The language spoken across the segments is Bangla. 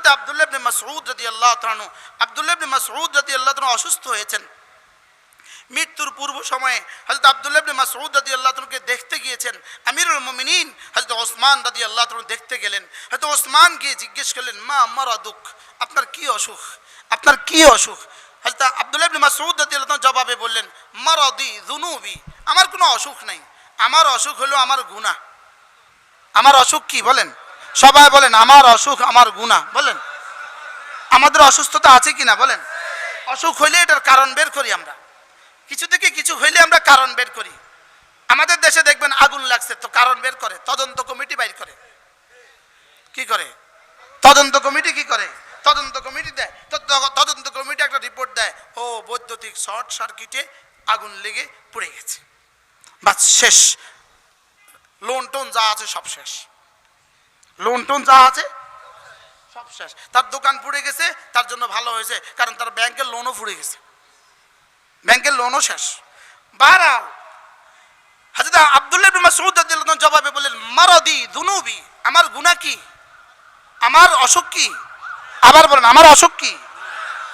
হযরত আব্দুল্লাহ ইবনে মাসউদ রাদিয়াল্লাহু তাআলা আনহু, আব্দুল্লাহ ইবনে মাসউদ রাদিয়াল্লাহু তাআলা অসুস্থ হয়েছেন। মৃত্যুর পূর্ব সময়ে হযরত আব্দুল্লাহ ইবনে মাসউদ রাদিয়াল্লাহু তাআলাকে দেখতে গিয়েছেন আমিরুল মুমিনিন হযরত ওসমান রাদিয়াল্লাহু তাআলা দেখতে গেলেন। হযরত ওসমান গিয়ে জিজ্ঞেস করলেন, মা মারাদুক, আপনার কি অসুখ, আপনার কি অসুখ? হযরত আব্দুল্লাহ ইবনে মাসউদ রাদিয়াল্লাহু তাআলা জবাবে বললেন, মারাদি যুনুবি, আমার কোনো অসুখ নাই, আমার অসুখ হলো আমার গুনাহ। আমার অসুখ কি বলেন? সবাই বলেন, আমার অসুখ আমার গুনাহ। বলেন, আমাদের অসুস্থতা আছে কিনা বলেন? অসুখ হইলে এটার কারণ বের করি আমরা, কিছু থেকে কিছু হইলে আমরা কারণ বের করি। আমাদের দেশে দেখবেন আগুন লাগছে তো কারণ বের করে, তদন্ত কমিটি বাইর করে। কি করে? তদন্ত কমিটি কি করে? তদন্ত কমিটি দেয়। তদন্ত কমিটি একটা রিপোর্ট দেয়, ও বৈদ্যুতিক শর্ট সার্কিটে আগুন লেগে পুড়ে গেছে, বাস শেষ, লোন টোন যা আছে সব শেষ, লোন টোন যা আছে সব শেষ। তার দোকান পুড়ে গেছে, তার জন্য ভালো হয়েছে, কারণ তার ব্যাংকের লোনও পুড়ে গেছে, ব্যাংকের লোনও শেষ। বাহরাল হযরত আব্দুল্লাহ ইবনে মাসউদ রাদিয়াল্লাহু আনহু জবাবে বললেন, মারাদি যুনুবি, আমার গুনাহ কি, আমার অসুখ কি? আবার বলেন, আমার অসুখ কি?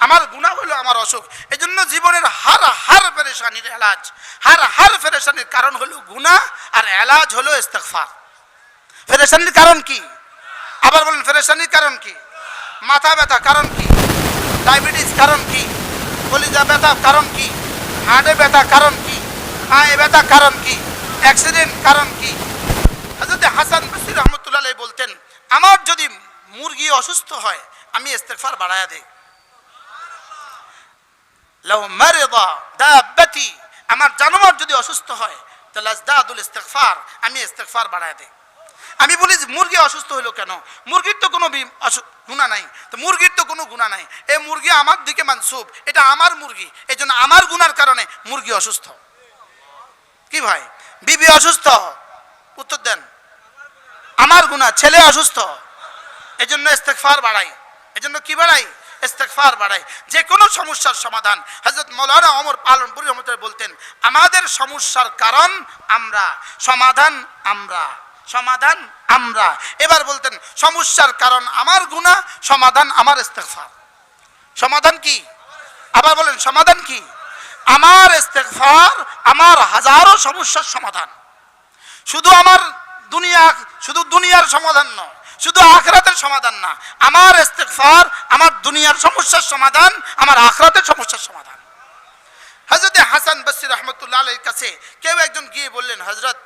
আমার গুনাহ হলো আমার অসুখ। এজন্য জীবনের হার পেরেশানির এলাজ, হার পেরেশানির কারণ হলো গুনাহ, আর এলাজ হলো ইস্তিগফার। পেরেশানির কারণ কি? আবার বলেন, পেরেশানির কারণ কি? মাথা ব্যথা কারণ কি? ডায়াবেটিস কারণ কি? কলিজা ব্যথা কারণ কি? হাড়ে ব্যথা কারণ কি? পায়ে ব্যথা কারণ কি? অ্যাক্সিডেন্ট কারণ কি? হযরত হাসান বসরি রাহমাতুল্লাহ আলাইহি বলতেন, আমার যদি মুরগি অসুস্থ হয় আমি ইস্তিগফার বাড়ায়া দেই। লাউ মারিদা দাব্বাতি, আমার জানোয়ার যদি অসুস্থ হয় তাহলে আজদাদুল ইস্তিগফার, আমি ইস্তিগফার বাড়ায়া দেই। আমি বলি মুরগি অসুস্থ হলো কেন? মুরগির তো কোনো গুনাহ নাই, তো মুরগির তো কোনো গুনাহ নাই, এই মুরগি আমার দিকে মানসুব, এটা আমার মুরগি, এই জন্য আমার গুনার কারণে মুরগি অসুস্থ। কি ভাই, বিবি অসুস্থ, উত্তর দেন, আমার গুনাহ, ছেলে অসুস্থ, এই জন্য ইস্তিগফার বাড়াই। এই জন্য কি বাড়াই? ইস্তিগফার বাড়াই। যে কোনো সমস্যার সমাধান, হযরত মাওলানা ওমর পালনপুরি রহমতুল্লাহ বলতেন, আমাদের সমস্যার কারণ আমরা, সমাধান আমরা, সমাধান আমরা। এবার বলতেন, সমস্যার কারণ আমার গুনাহ, সমাধান আমার ইস্তিগফার। সমাধান কি? আবার বলেন, সমাধান কি? আমার ইস্তিগফার আমার হাজারো সমস্যার সমাধান। শুধু আমার শুধু দুনিয়ার সমাধান নয়, শুধু আখিরাতের সমাধান না, আমার ইস্তিগফার আমার দুনিয়ার সমস্যার সমাধান, আমার আখিরাতের সমস্যার সমাধান। হযরত হাসান বসরি রাহমাতুল্লাহ আলাইহির কাছে কেউ একজন গিয়ে বললেন, হযরত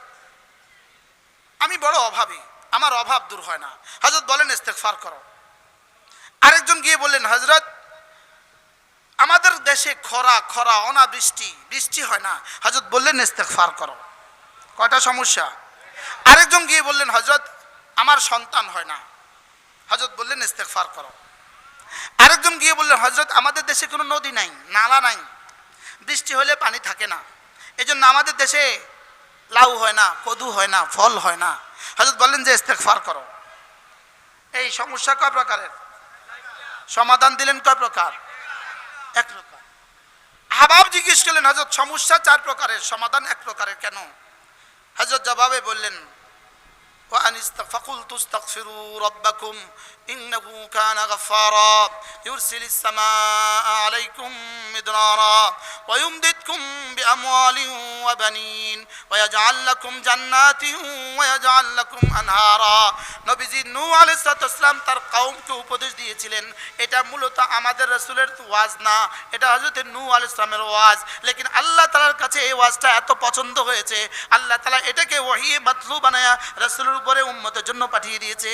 আমি বড় অভাবী, আমার অভাব দূর হয় না। হযরত বলেন, ইস্তিগফার করো। আরেকজন গিয়ে বললেন, হযরত আমাদের দেশে খরা অনাবৃষ্টি, বৃষ্টি হয় না। হযরত বললেন, ইস্তিগফার করো। কয়টা সমস্যা? আরেকজন গিয়ে বললেন, হযরত আমার সন্তান হয় না। হযরত বললেন, ইস্তিগফার করো। আরেকজন গিয়ে বললেন, হযরত আমাদের দেশে কোনো নদী নাই, নালা নাই, বৃষ্টি হলে পানি থাকে না, এজন্য আমাদের দেশে লাউ হয় না, কদু হয় না, ফল হয় না। হযরত বললেন যে ইস্তিগফার করো। এই সমস্যা কয় প্রকারের? সমাধান দিলেন কয় প্রকার? এক প্রকার। আহবাব জিজ্ঞেস করলেন, হযরত সমস্যা 4 প্রকারের, সমাধান 1 প্রকারের কেন? হযরত জবাবে বললেন, فقلت استغفروا ربكم إنه كان غفارا يرسل السماء عليكم مدرارا ويمددكم بأموال وبنين ويجعل لكم جنات ويجعل لكم أنهارا। নবীজি নূহ আলাইহিস সালাম তার কওমকে উপদেশ দিয়েছিলেন। এটা মূলত আমাদের রাসূলের ওয়াজ না, এটা হযরত নূহ আলাইহিস সালামের ওয়াজ। লেকিন আল্লাহ তাআলার কাছে এই ওয়াজটা এত পছন্দ হয়েছে, আল্লাহ তাআলা এটাকে ওহী মাতলু বানায়া রাসূলের উপরে উম্মতের জন্য পাঠিয়ে দিয়েছে।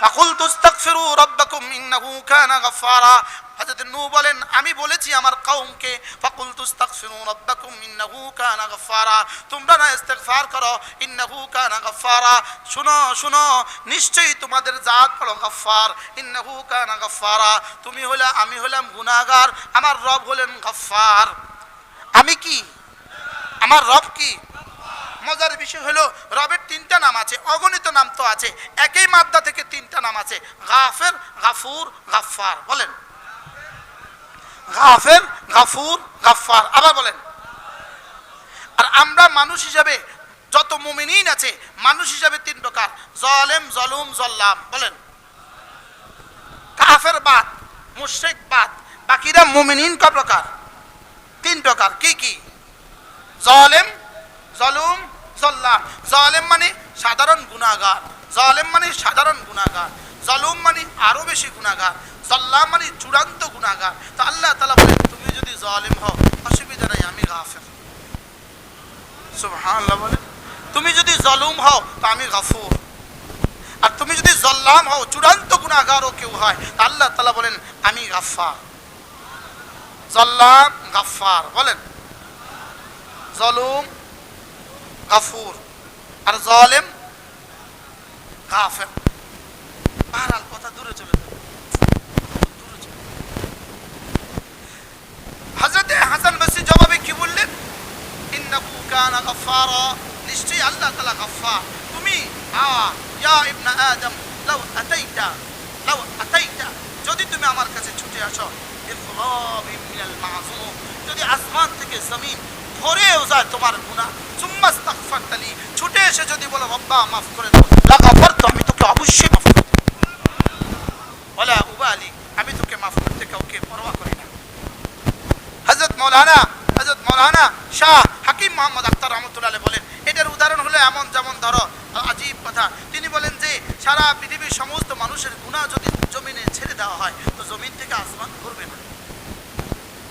ফাকুলতু ইস্তাগফিরু রাব্বাকুম ইন্নাহু কানা গাফফারা। হযরত নূহ বলেন, আমি বলেছি আমার কওমকে, ফাকুলতু ইস্তাগফিরু রাব্বাকুম ইন্নাহু কানা গাফফারা, তোমরা না ইস্তিগফার করো, ইন্নাহু কানা গাফফারা, শুনো শুনো, নিশ্চয়ই তোমাদের জাত বড় গাফফার, ইন্নাহু কানা গাফফারা, তুমি হলে, আমি হলাম গুনাহগার, আমার রব হলেন গাফফার। আমি কি? আমার রব কি? মজার বিষয় হলো, রবের 3টা নাম আছে, অগণিত নাম তো আছে, একই মাদ্দা থেকে 3টা নাম আছে, গাফের, গাফুর, গাফফার। বলেন, গাফের, গাফুর, গাফফার। আবার বলেন। আর আমরা মানুষ হিসাবে, যত মুমিনিন আছে, মানুষ হিসাবে 3 প্রকার, জালেম, জলুম, জল্লাম। বলেন, মুশরিক বাদ বাকিরা মুমিনিন ক প্রকার? 3 প্রকার। কি কি? জালেম, জালুম, জাল্লাম। জালেম মানে সাধারণ গুনাহগার, জালেম মানে সাধারণ গুনাহগার, জালুম মানে আরো বেশি গুনাহগার, জাল্লাম মানে চূড়ান্ত গুনাহগার। তো আল্লাহ তাআলা বলেন তুমি যদি জালেম হও অসুবিধা নাই, আমি গাফির। সুবহানাল্লাহ বলেন। তুমি যদি জালুম হও তো আমি গাফুর। আর তুমি যদি জাল্লাম হও, চূড়ান্ত গুনাহগারও কেউ হয়, তা আল্লাহ তাআলা বলেন আমি গাফফার। জাল্লাম গাফফার বলেন, জালুম গাফুর, আর জালেম গাফির। বাহরাল কথা দূরে চলে যাবে, দূরে চলে। হযরত হাসান বসরি জবাবে কি বললেন? ইন্নাহু কানা গাফফারা, নিশ্চয়ই আল্লাহ তাআলা গাফফার। তুমি ইয়া ইবনে আদম লাউ আতাইতা, যদি তুমি আমার কাছে ছুটে আসো, ইফরাবিন মিনাল মাযুম, যদি আসমান থেকে জমিন ভরেও যায় তোমার গুনাহ, সুম্মা ইস্তাগফারতালি, ছুটে এসে যদি বলো রব্বা মাফ করে দাও, লা গাফারতু, আমি তোকে অবশ্যই মাফ করে দেব। ওয়ালা উবালি, আমি তোকে মাফ করতে কাউকে পরোয়া করি না। হযরত মাওলানা শাহ হাকিম মোহাম্মদ আখতার রহমাতুল্লাহ আলাইহি বলেন, এটার উদাহরণ হলো এমন, যেমন ধরো আজীব কথা, তিনি বলেন যে সারা পৃথিবীর সমস্ত মানুষের গুনাহ যদি জমিনে ছেড়ে দেওয়া হয় তো জমিন থেকে আসমান করবে না।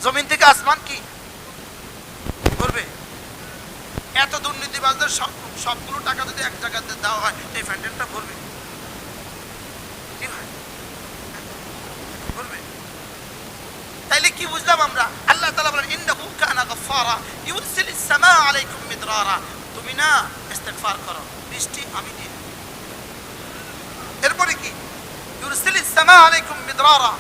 জমিন থেকে আসমান কি করবে? এত দুর্নীতিবাজদের সবগুলো টাকা যদি এক জায়গাতে দেওয়া হয়, এই ফ্যান্টেনটা ভরবে? কি হয়? ভরবে? তাইলে কি বুঝলাম আমরা? আল্লাহ তাআলা বলেন ইন্নাহু কানা গাফফারা ইউরসিলিস সামা আলাইকুম মিদরারা, তুমি না ইস্তিগফার করো, বৃষ্টি আমি দিই। এরপরে কি? ইউরসিলিস সামা আলাইকুম মিদরারা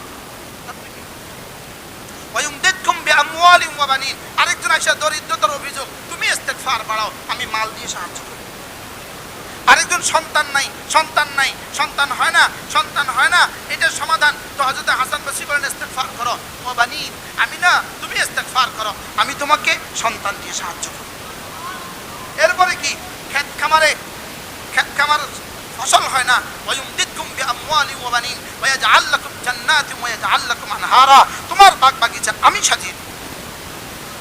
ওয়া ইউমদিদকুম বিআমওয়ালিন ওয়া বানিন। আরেকজন আয়েশা দরিদ্রতার অভিযোগ, তুমি ইস্তিগফার বাড়াও, আমি মাল দিয়ে সাহায্য করি। আরেকজন সন্তান নাই, সন্তান হয় না, এটার সমাধান তো হযরত হাসান বসরি বলেন ইস্তিগফার করো, ওয়া বানিন, আমি না তুমি ইস্তিগফার করো, আমি তোমাকে সন্তান দিয়ে সাহায্য করি। এরপরে কি? ক্ষেত খামার ফসল হয় না, ওয়া ইউমদিদকুম বিআমওয়ালিন ওয়া বানিন ওয়া ইয়াজআল লাকুম জান্নাতিন ওয়া ইয়াজআল লাকুম আনহারা, তোমার বাগ বাগিচা আমি সাজিয়ে দেব,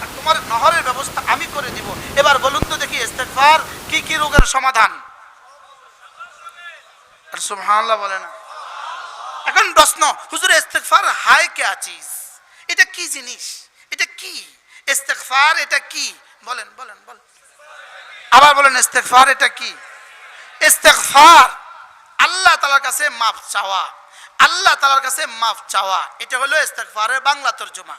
আর তোমার নহরের ব্যবস্থা আমি করে দিব। এবার বলুন তো দেখি ইস্তিগফার কি কি রোগের সমাধান? আর সুবহানাল্লাহ বলে না। এখন প্রশ্ন, হুজুর ইস্তিগফার হায় क्या चीज, এটা কি জিনিস? এটা কি ইস্তিগফার? এটা কি? বলেন। আবার বলেন ইস্তিগফার এটা কি? ইস্তিগফার আল্লাহ তাআলার কাছে মাফ চাওয়া, আল্লাহ তাআলার কাছে মাফ চাওয়া, এটা হলো ইস্তিগফারের বাংলা তরজমা।